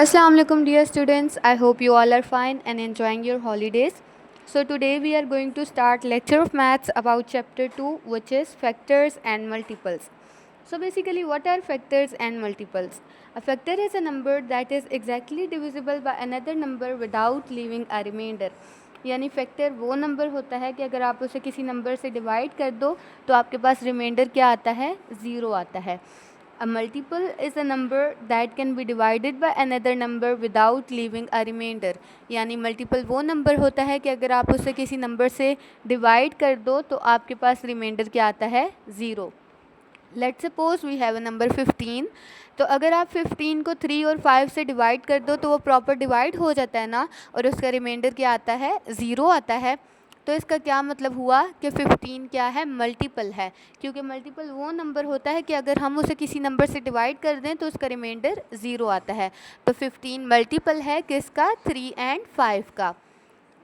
Assalamu alaikum dear students. I hope you all are fine and enjoying your holidays. So today we are going to start lecture of maths about chapter 2, which is factors and multiples. So basically what are factors and multiples? A factor is a number that is exactly divisible by another number without leaving a remainder. यानी factor वो number होता है कि अगर आप उसे किसी number से डिवाइड कर दो तो आपके पास रिमाइंडर क्या आता है, ज़ीरो आता है. A multiple is a number that can be divided by another number without leaving a remainder. यानी मल्टीपल वो नंबर होता है कि अगर आप उसे किसी नंबर से डिवाइड कर दो तो आपके पास रिमाइंडर क्या आता है, zero. Let's suppose we have a number 15. तो अगर आप 15 को 3 और 5 से डिवाइड कर दो तो वो प्रॉपर डिवाइड हो जाता है ना, और उसका रिमाइंडर क्या आता है, ज़ीरो आता है. तो इसका क्या मतलब हुआ कि 15 क्या है, मल्टीपल है. क्योंकि मल्टीपल वो नंबर होता है कि अगर हम उसे किसी नंबर से डिवाइड कर दें तो उसका रिमाइंडर ज़ीरो आता है. तो 15 मल्टीपल है किसका, 3 और 5 का.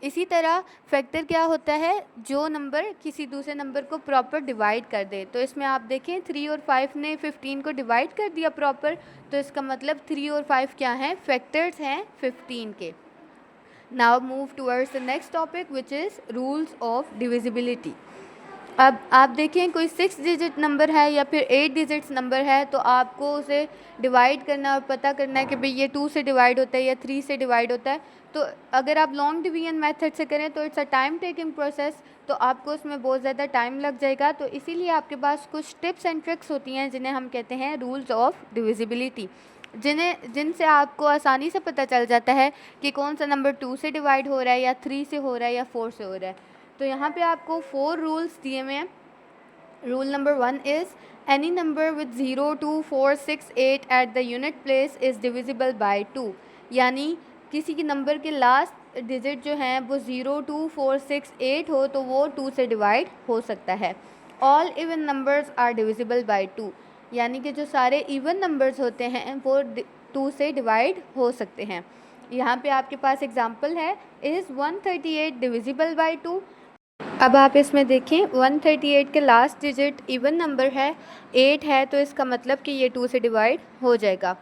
इसी तरह फैक्टर क्या होता है, जो नंबर किसी दूसरे नंबर को प्रॉपर डिवाइड कर दे. तो इसमें आप देखें 3 और 5 ने 15 को डिवाइड कर दिया प्रॉपर, तो इसका मतलब 3 और 5 क्या हैं, फैक्टर्स हैं 15 के. Now move towards the next topic, which is rules of divisibility. अब आप देखें कोई 6 डिजिट नंबर है या फिर 8 डिजिट्स नंबर है, तो आपको उसे डिवाइड करना और पता करना है कि भाई ये 2 से डिवाइड होता है या 3 से डिवाइड होता है. तो अगर आप लॉन्ग डिवीजन मेथड से करें तो it's a time taking process, तो आपको उसमें बहुत ज़्यादा टाइम लग जाएगा. तो इसीलिए आपके पास कुछ टिप्स एंड ट्रिक्स होती हैं जिन्हें हम कहते हैं रूल्स ऑफ डिविजिबिलिटी, जिनसे आपको आसानी से पता चल जाता है कि कौन सा नंबर 2 से डिवाइड हो रहा है या 3 से हो रहा है या 4 से हो रहा है. तो यहाँ पे आपको 4 रूल्स दिए हुए हैं. Rule number 1 is any number with 0, 2, 4, 6, 8 at the unit place is divisible by 2. यानी किसी के नंबर के लास्ट डिजिट जो हैं वो 0, 2, 4, 6, 8 हो तो वो 2 से डिवाइड हो सकता है. All even numbers are divisible by 2. यानी कि जो सारे इवन नंबर्स होते हैं वो 2 से डिवाइड हो सकते हैं. यहाँ पे आपके पास एग्जांपल है, इज़ 138 डिविजिबल बाय 2. अब आप इसमें देखें 138 के लास्ट डिजिट इवन नंबर है, 8 है, तो इसका मतलब कि ये 2 से डिवाइड हो जाएगा.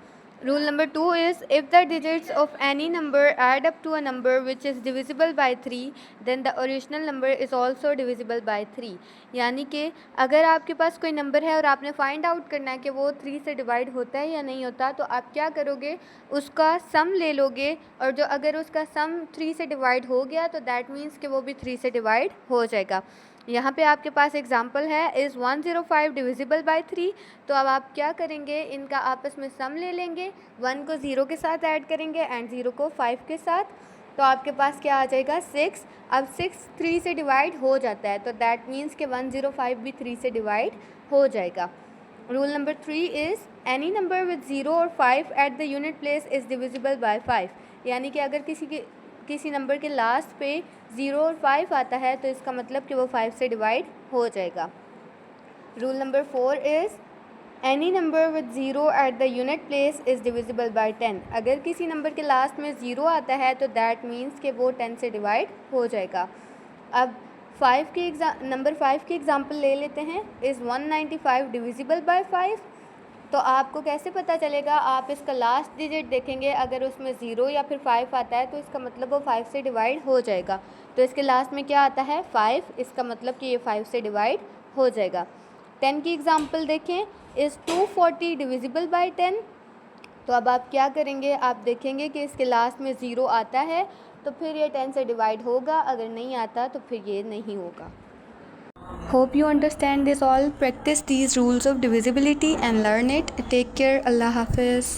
Rule number 2 is if the digits of any number add up to a number which is divisible by 3 then the original number is also divisible by 3. यानी कि अगर आपके पास कोई नंबर है और आपने फाइंड आउट करना है कि वो 3 से डिवाइड होता है या नहीं होता, तो आप क्या करोगे, उसका सम ले लोगे, और जो अगर उसका सम 3 से डिवाइड हो गया तो दैट मीन्स कि वो भी 3 से डिवाइड हो जाएगा. यहाँ पे आपके पास एग्जांपल है, इज़ 105 डिविजिबल बाय 3. तो अब आप क्या करेंगे, इनका आपस में सम ले लेंगे, 1 को 0 के साथ ऐड करेंगे एंड 0 को 5 के साथ, तो आपके पास क्या आ जाएगा, 6. अब 6 3 से डिवाइड हो जाता है, तो दैट मीन्स कि 105 भी 3 से डिवाइड हो जाएगा. Rule number 3 is any number with 0 और 5 at the unit place is divisible bye 5. यानी कि अगर किसी नंबर के लास्ट पे 0 और 5 आता है तो इसका मतलब कि वो 5 से डिवाइड हो जाएगा. Rule number 4 is any number with 0 at the unit place is divisible bye 10. अगर किसी नंबर के लास्ट में 0 आता है तो दैट मीन्स कि वो 10 से डिवाइड हो जाएगा. अब नंबर 5 की एग्जांपल ले लेते हैं, इज़ 195 डिविजिबल बाय 5. तो आपको कैसे पता चलेगा, आप इसका लास्ट डिजिट देखेंगे, अगर उसमें 0 या फिर 5 आता है तो इसका मतलब वो 5 से डिवाइड हो जाएगा. तो इसके लास्ट में क्या आता है, 5, इसका मतलब कि ये 5 से डिवाइड हो जाएगा. 10 की एग्जांपल देखें, इज़ 240 डिविजिबल बाय 10. तो अब आप क्या करेंगे, आप देखेंगे कि इसके लास्ट में 0 आता है तो फिर ये 10 से डिवाइड होगा, अगर नहीं आता तो फिर ये नहीं होगा. Hope you understand this all. Practice these rules of divisibility and learn it. Take care. Allah Hafiz.